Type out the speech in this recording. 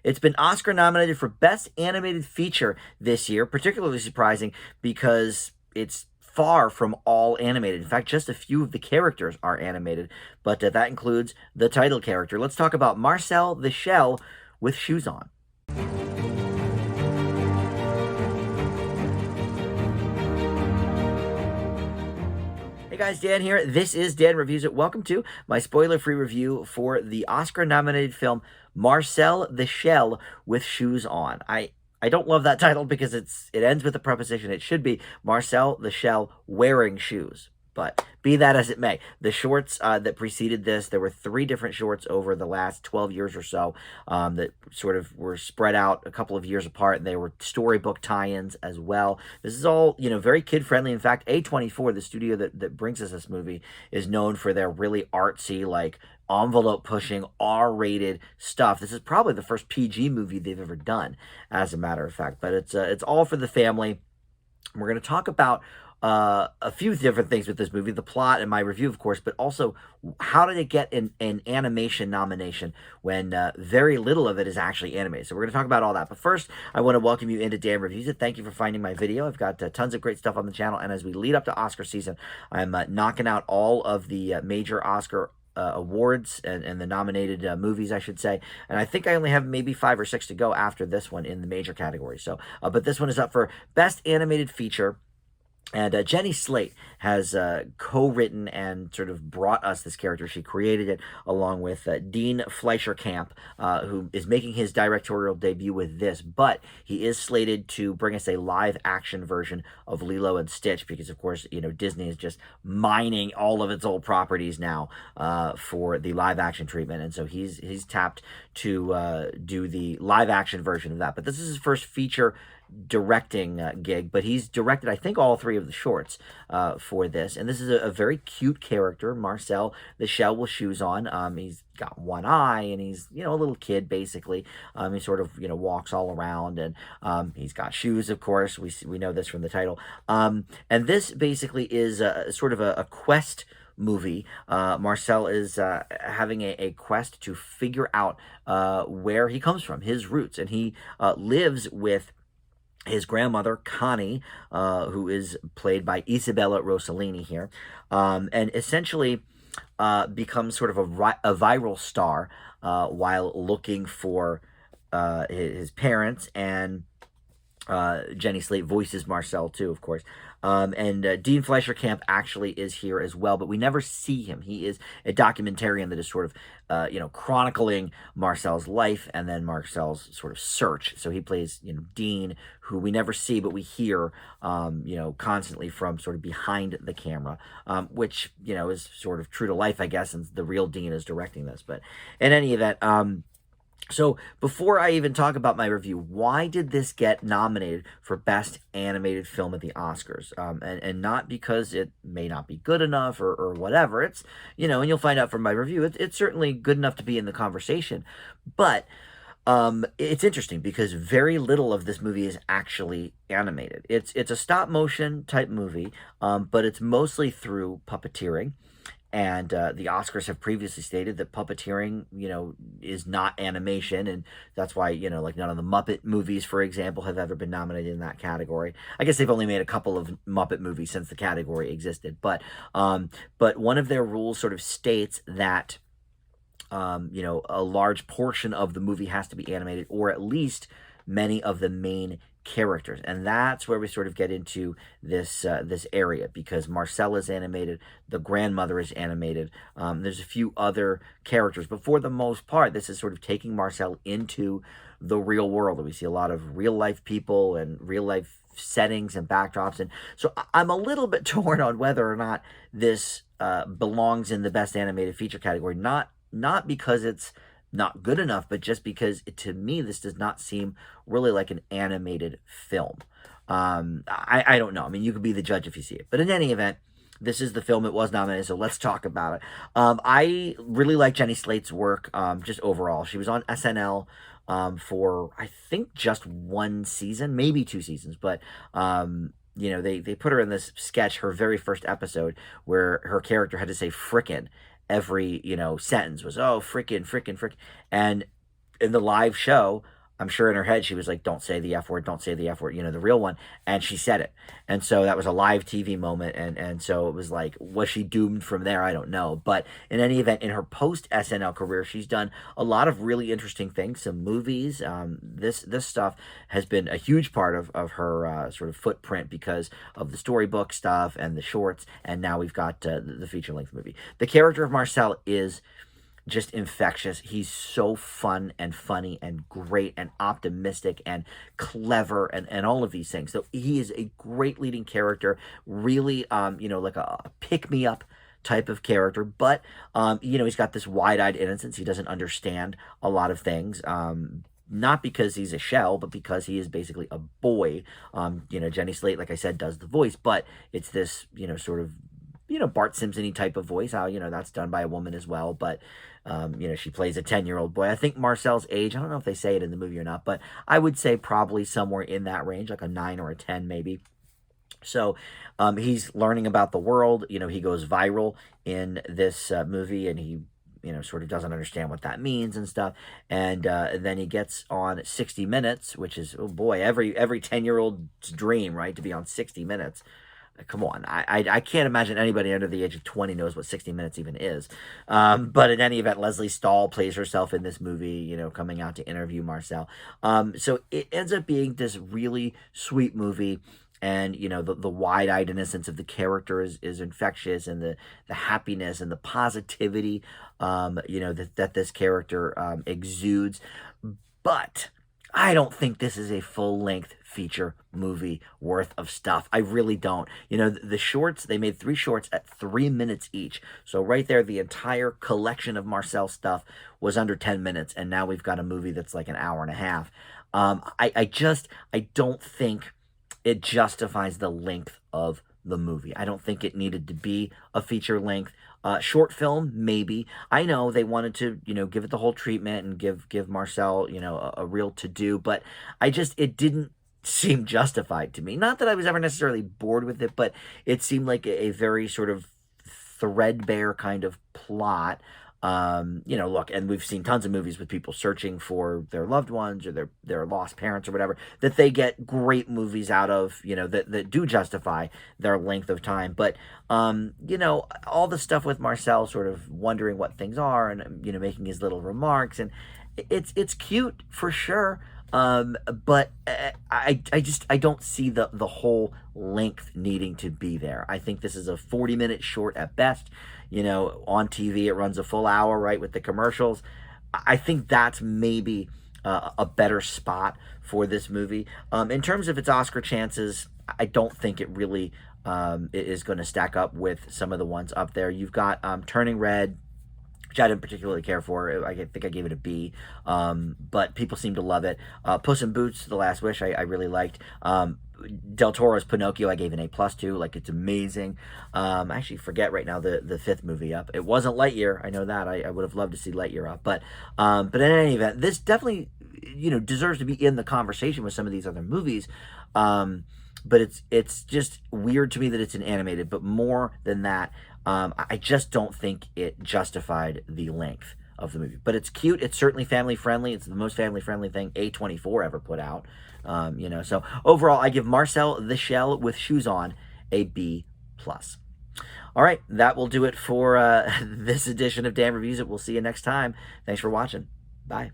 It's been Oscar nominated for Best Animated Feature this year, particularly surprising because it's far from all animated. In fact, just a few of the characters are animated, but that includes the title character. Let's talk about Marcel the Shell with shoes on. Hey guys, Dan here. This is Dan Reviews It. Welcome to my spoiler-free review for the Oscar-nominated film Marcel the Shell with Shoes On. I don't love that title because it ends with a preposition. It should be Marcel the Shell wearing shoes. But be that as it may, the shorts that preceded this, there were 3 different shorts over the last 12 years or so that sort of were spread out a couple of years apart, and they were storybook tie-ins as well. This is all, very kid-friendly. In fact, A24, the studio that brings us this movie, is known for their really artsy, like, envelope-pushing, R-rated stuff. This is probably the first PG movie they've ever done, as a matter of fact. But it's all for the family. We're going to talk about a few different things with this movie, the plot and my review, of course, but also how did it get an animation nomination when very little of it is actually animated. So we're going to talk about all that. But first, I want to welcome you into Dan Reviews It. Thank you for finding my video. I've got tons of great stuff on the channel. And as we lead up to Oscar season, I'm knocking out all of the major Oscar awards and the nominated movies, I should say. And I think I only have maybe 5 or 6 to go after this one in the major category. So, but this one is up for Best Animated Feature. And Jenny Slate has co-written and sort of brought us this character. She created it along with Dean Fleischer-Camp, who is making his directorial debut with this. But he is slated to bring us a live-action version of Lilo and Stitch because, of course, Disney is just mining all of its old properties now for the live-action treatment. And so he's tapped to do the live-action version of that. But this is his first feature directing gig, but he's directed, I think, all 3 of the shorts for this. And this is a very cute character, Marcel the Shell with shoes on. He's got one eye, and he's, a little kid, basically. He sort of, walks all around, and he's got shoes, of course. We know this from the title. And this basically is sort of a quest movie. Marcel is having a quest to figure out where he comes from, his roots, and he lives with his grandmother, Connie, who is played by Isabella Rossellini here, and essentially becomes sort of a viral star while looking for his parents, and Jenny Slate voices Marcel too, of course. And Dean Fleischer-Camp actually is here as well, but we never see him. He is a documentarian that is sort of, chronicling Marcel's life and then Marcel's sort of search. So he plays, Dean, who we never see, but we hear, constantly from sort of behind the camera, which, is sort of true to life, I guess, and the real Dean is directing this. But in any event, so before I even talk about my review, why did this get nominated for Best Animated Film at the Oscars? And not because it may not be good enough or whatever. It's, and you'll find out from my review, it's certainly good enough to be in the conversation. But it's interesting because very little of this movie is actually animated. It's a stop motion type movie, but it's mostly through puppeteering. And the Oscars have previously stated that puppeteering, is not animation. And that's why, like none of the Muppet movies, for example, have ever been nominated in that category. I guess they've only made a couple of Muppet movies since the category existed. But one of their rules sort of states that, a large portion of the movie has to be animated, or at least many of the main characters. And that's where we sort of get into this area, because Marcel is animated, the grandmother is animated, there's a few other characters, but for the most part this is sort of taking Marcel into the real world, and we see a lot of real life people and real life settings and backdrops. And so I'm a little bit torn on whether or not this belongs in the Best Animated Feature category, not because it's not good enough, but just because to me this does not seem really like an animated film. I don't know. I mean, you could be the judge if you see it. But in any event, this is the film. It was nominated, so let's talk about it. I really like Jenny Slate's work, just overall. She was on SNL for, I think, just 1 season, maybe 2 seasons, but they put her in this sketch, her very first episode, where her character had to say frickin' every, sentence was, oh, frickin'. And in the live show, I'm sure in her head she was like, "Don't say the F word, don't say the F word," the real one, and she said it, and so that was a live TV moment, and so it was like, was she doomed from there? I don't know, but in any event, in her post SNL career, she's done a lot of really interesting things, some movies. This stuff has been a huge part of her sort of footprint because of the storybook stuff and the shorts, and now we've got the feature length movie. The character of Marcel is just infectious. He's so fun and funny and great and optimistic and clever and all of these things. So he is a great leading character, really, like a pick me up type of character. But, he's got this wide eyed innocence. He doesn't understand a lot of things. Not because he's a shell, but because he is basically a boy. Jenny Slate, like I said, does the voice, but it's this, sort of Bart Simpson-y type of voice. How, that's done by a woman as well. But, she plays a 10-year-old boy. I think Marcel's age, I don't know if they say it in the movie or not, but I would say probably somewhere in that range, like a 9 or a 10 maybe. So he's learning about the world. He goes viral in this movie, and he sort of doesn't understand what that means and stuff. And then he gets on 60 Minutes, which is, oh boy, every 10-year-old's dream, right, to be on 60 Minutes. Come on, I can't imagine anybody under the age of 20 knows what 60 Minutes even is. But in any event, Leslie Stahl plays herself in this movie, coming out to interview Marcel. So it ends up being this really sweet movie. And, the wide-eyed innocence of the character is infectious, and the happiness and the positivity, that this character exudes. But I don't think this is a full-length feature movie worth of stuff. I really don't. The shorts, they made 3 shorts at 3 minutes each. So right there, the entire collection of Marcel stuff was under 10 minutes, and now we've got a movie that's like an hour and a half. I don't think it justifies the length of the movie. I don't think it needed to be a feature length. Short film, maybe. I know they wanted to, give it the whole treatment and give Marcel, a real to-do, but it didn't seem justified to me. Not that I was ever necessarily bored with it, but it seemed like a very sort of threadbare kind of plot. Look, and we've seen tons of movies with people searching for their loved ones or their lost parents or whatever, that they get great movies out of, that do justify their length of time. But, all the stuff with Marcel sort of wondering what things are and, making his little remarks, and it's cute for sure. But I don't see the whole length needing to be there. I think this is a 40-minute short at best. On TV it runs a full hour, right, with the commercials. I think that's maybe a better spot for this movie. In terms of its Oscar chances, I don't think it really is going to stack up with some of the ones up there. You've got Turning Red, which I didn't particularly care for. I think I gave it a B, but people seem to love it. Puss in Boots: The Last Wish, I really liked. Del Toro's Pinocchio, I gave an A+ to. Like, it's amazing. I actually forget right now the 5th movie up. It wasn't Lightyear. I know that. I would have loved to see Lightyear up, but in any event, this definitely deserves to be in the conversation with some of these other movies. But it's just weird to me that it's an animated. But more than that, I just don't think it justified the length of the movie. But it's cute. It's certainly family friendly. It's the most family friendly thing A24 ever put out. So overall, I give Marcel the Shell with Shoes On a B+. All right, that will do it for this edition of Dan Reviews It. We'll see you next time. Thanks for watching. Bye.